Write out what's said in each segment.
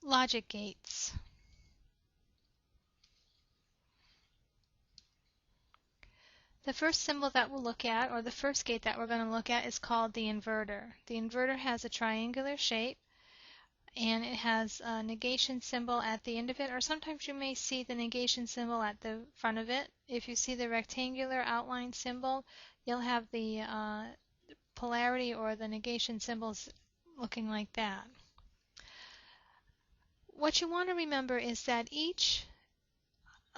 Logic gates. The first symbol that we'll look at, or the first gate that we're going to look at, is called the inverter. The inverter has a triangular shape, and it has a negation symbol at the end of it, or sometimes you may see the negation symbol at the front of it. If you see the rectangular outline symbol, you'll have the polarity or the negation symbols looking like that. What you want to remember is that each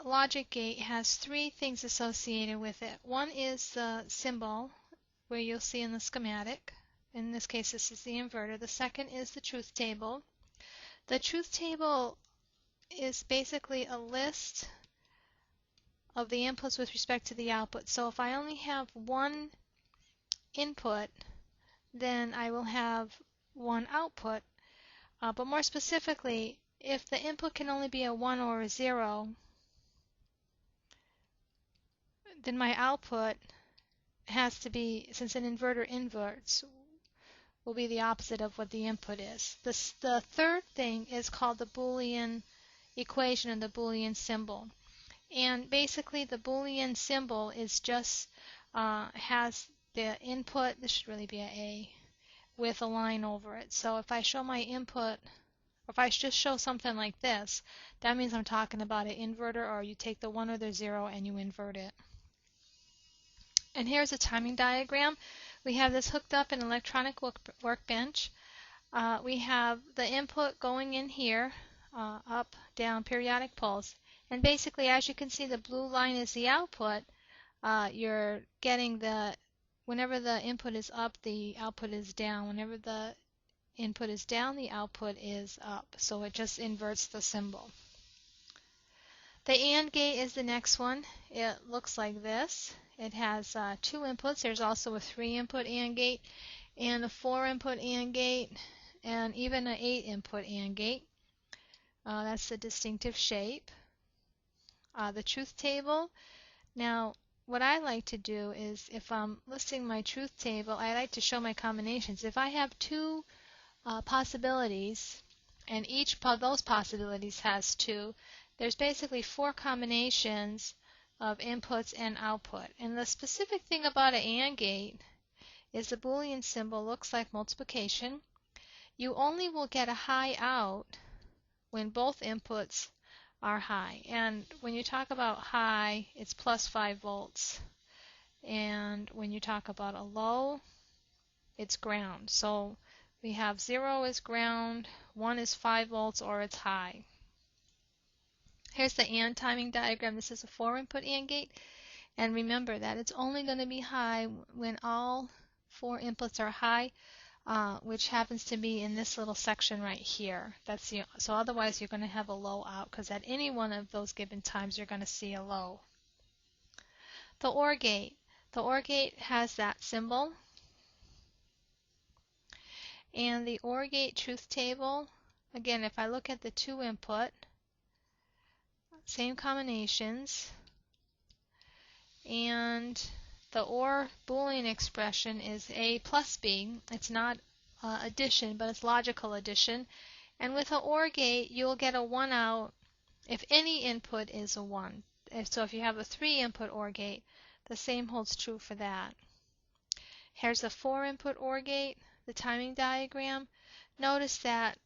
logic gate has three things associated with it. One is the symbol, where you'll see in the schematic. In this case, this is the inverter. The second is the truth table. The truth table is basically a list of the inputs with respect to the output. So if I only have one input, then I will have one output. But more specifically, if the input can only be a 1 or a 0, then my output has to be, since an inverter inverts, will be the opposite of what the input is. The third thing is called the Boolean equation and the Boolean symbol. And basically the Boolean symbol is just has the input, this should really be an A, with a line over it. So if I show my input, or if I just show something like this, that means I'm talking about an inverter, or you take the 1 or the 0 and you invert it. And here's a timing diagram. We have this hooked up in an electronic workbench. We have the input going in here, up, down, periodic pulse. And basically, as you can see, the blue line is the output. You're getting whenever the input is up, the output is down. Whenever the input is down, the output is up. So it just inverts the symbol. The AND gate is the next one. It looks like this. It has 2 inputs. There's also a 3-input AND gate and a 4-input AND gate and even an 8-input AND gate. That's the distinctive shape. The truth table. Now, what I like to do is, if I'm listing my truth table, I like to show my combinations. If I have 2 possibilities, and each of those possibilities has 2, there's basically 4 combinations of inputs and output. And the specific thing about an AND gate is the Boolean symbol looks like multiplication. You only will get a high out when both inputs are high. And when you talk about high, it's plus 5 volts. And when you talk about a low, it's ground. So we have 0 is ground, 1 is 5 volts, or it's high. Here's the AND timing diagram. This is a 4-input AND gate. And remember that it's only going to be high when all 4 inputs are high, which happens to be in this little section right here. So otherwise you're going to have a low out, because at any one of those given times you're going to see a low. The OR gate. The OR gate has that symbol. And the OR gate truth table, again, if I look at the 2 input, same combinations, and the OR Boolean expression is A plus B. It's not addition, but it's logical addition. And with an OR gate, you'll get a 1 out if any input is a 1. So if you have a 3-input OR gate, the same holds true for that. Here's a 4-input OR gate, the timing diagram. Notice that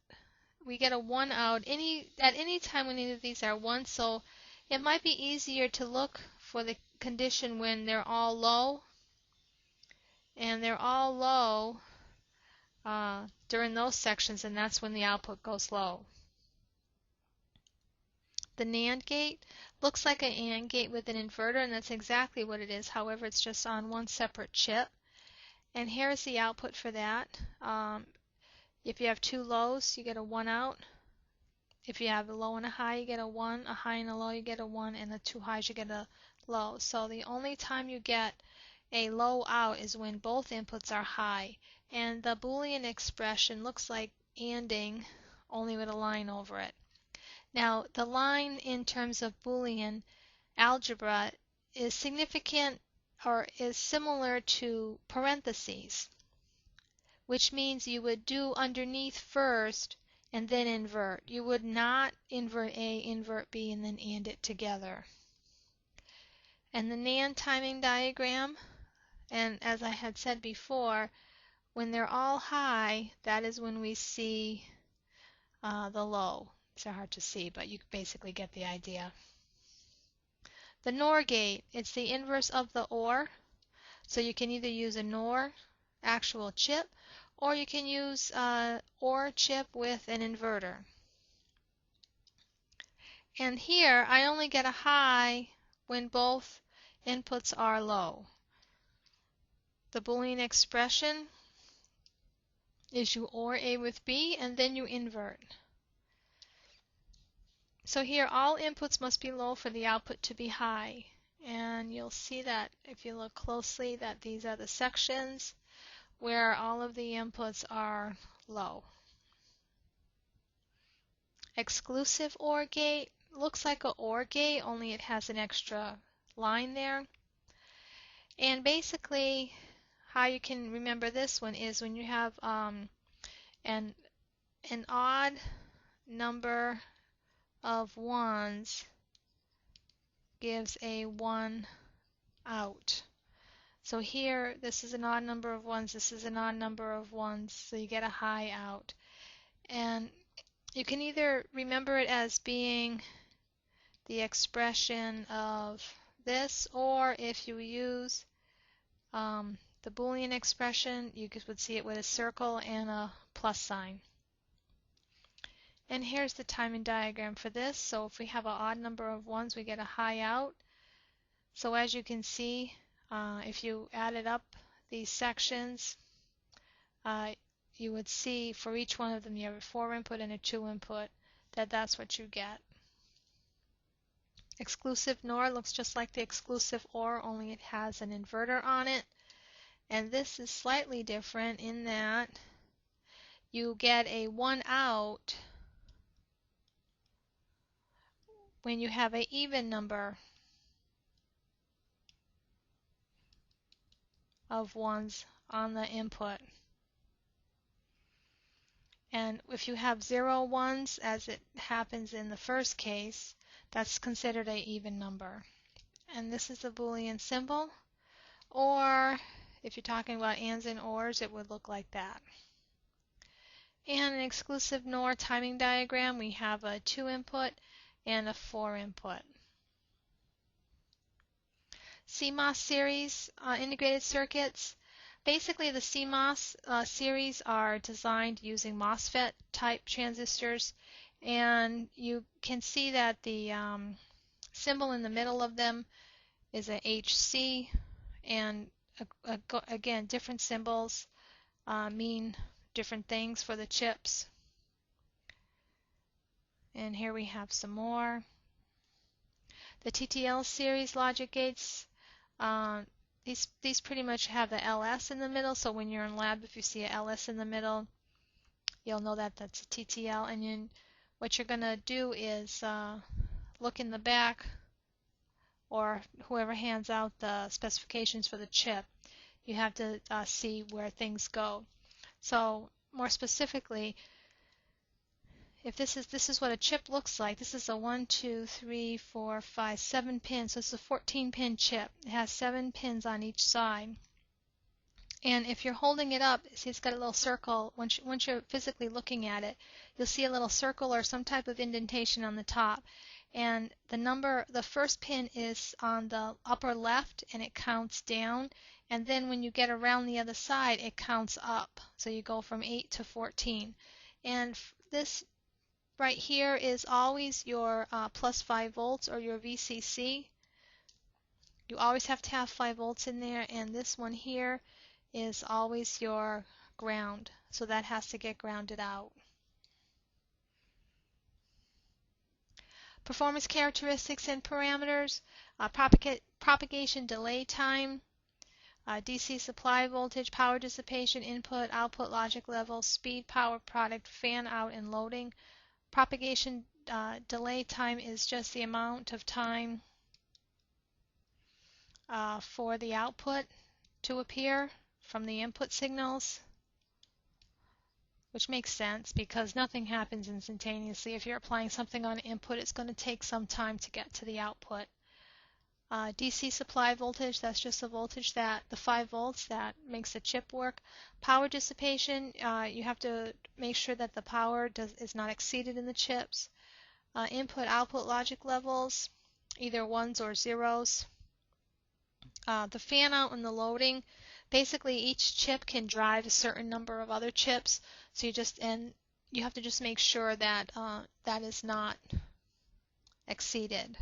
we get a 1 out at any time when either of these are 1, so it might be easier to look for the condition when they're all low, and they're all low during those sections, and that's when the output goes low. The NAND gate looks like an AND gate with an inverter, and that's exactly what it is. However, it's just on one separate chip. And here's the output for that. If you have 2 lows, you get a 1 out. If you have a low and a high, you get a 1. A high and a low, you get a 1. And the 2 highs, you get a low. So the only time you get a low out is when both inputs are high. And the Boolean expression looks like ANDing, only with a line over it. Now, the line in terms of Boolean algebra is significant, or is similar to parentheses, which means you would do underneath first and then invert. You would not invert A, invert B, and then AND it together. And the NAND timing diagram, and as I had said before, when they're all high, that is when we see the low. It's hard to see, but you basically get the idea. The NOR gate, it's the inverse of the OR. So you can either use a NOR actual chip, or you can use OR chip with an inverter. And here I only get a high when both inputs are low. The Boolean expression is you OR A with B and then you invert. So here all inputs must be low for the output to be high. And you'll see that if you look closely that these are the sections where all of the inputs are low. Exclusive OR gate looks like an OR gate, only it has an extra line there. And basically how you can remember this one is when you have an odd number of ones gives a 1 out. So here this is an odd number of ones, this is an odd number of ones, so you get a high out. And you can either remember it as being the expression of this, or if you use the Boolean expression, you would see it with a circle and a plus sign. And here's the timing diagram for this. So if we have an odd number of ones, we get a high out. So as you can see, if you added up these sections, you would see for each one of them you have a 4 input and a 2 input, that's what you get. Exclusive NOR looks just like the exclusive OR, only it has an inverter on it. And this is slightly different in that you get a 1 out when you have an even number of ones on the input. And if you have 0 ones, as it happens in the first case, that's considered an even number. And this is the Boolean symbol. Or if you're talking about ands and ors, it would look like that. And an exclusive NOR timing diagram, we have a 2 input and a 4 input. Cmos series integrated circuits. Basically the Cmos series are designed using MOSFET type transistors, and you can see that the symbol in the middle of them is a HC, and again different symbols mean different things for the chips. And here we have some more. The TTL series logic gates, these pretty much have the LS in the middle, so when you're in lab, if you see a LS in the middle, you'll know that that's a TTL. And then what you're going to do is look in the back, or whoever hands out the specifications for the chip, you have to see where things go. So more specifically, if this is what a chip looks like. This is a 1, 2, 3, 4, 5, 7 pins. So it's a 14-pin chip. It has 7 pins on each side. And if you're holding it up, see it's got a little circle. Once you're physically looking at it, you'll see a little circle or some type of indentation on the top. And the first pin is on the upper left, and it counts down. And then when you get around the other side, it counts up. So you go from 8 to 14. And this right here is always your plus 5 volts or your VCC. You always have to have 5 volts in there, and this one here is always your ground, so that has to get grounded out. Performance characteristics and parameters, propagation delay time, DC supply voltage, power dissipation, input, output logic level, speed, power product, fan out and loading. Propagation delay time is just the amount of time for the output to appear from the input signals. which makes sense because nothing happens instantaneously. If you're applying something on input, it's going to take some time to get to the output. DC supply voltage, that's just the voltage that the 5 volts that makes the chip work. Power dissipation, you have to make sure that the power is not exceeded in the chips. Input-output logic levels, either ones or zeros. The fan out and the loading, basically each chip can drive a certain number of other chips, so you have to just make sure that that is not exceeded.